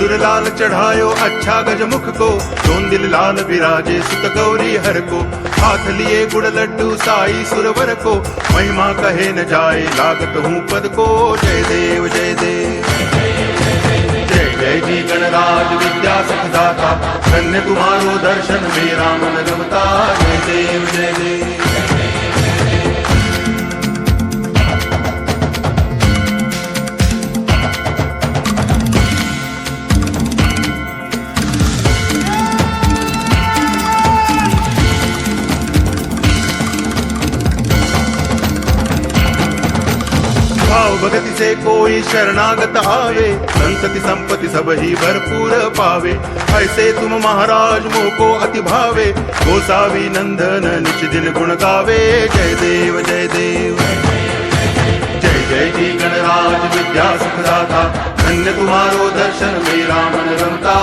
सिंदूर लाल चढ़ायो अच्छा गजमुख को, दोन दिल लाल विराजे सुत गौरी हर को। हाथ लिए गुड़ लड्डू साई सुरवर को, महिमा कहे न जाए लागत हूँ पद को। जय देव जय देव जय जय जी गणराज विद्या सुखदाता, धन्य तुम्हारो दर्शन मेरा मन रमता। जय देव जय देव भाव भगति से कोई शरणागत आवे, संतति संपत्ति सब ही भरपूर पावे। ऐसे तुम महाराज मोह को अति भावे, गोसावी नंदन निच दिन गुण गावे। जय देव जय देव जय जय जी गणराज विद्या सुखदाता, धन्य तुम्हारो दर्शन मेरा मन रमता।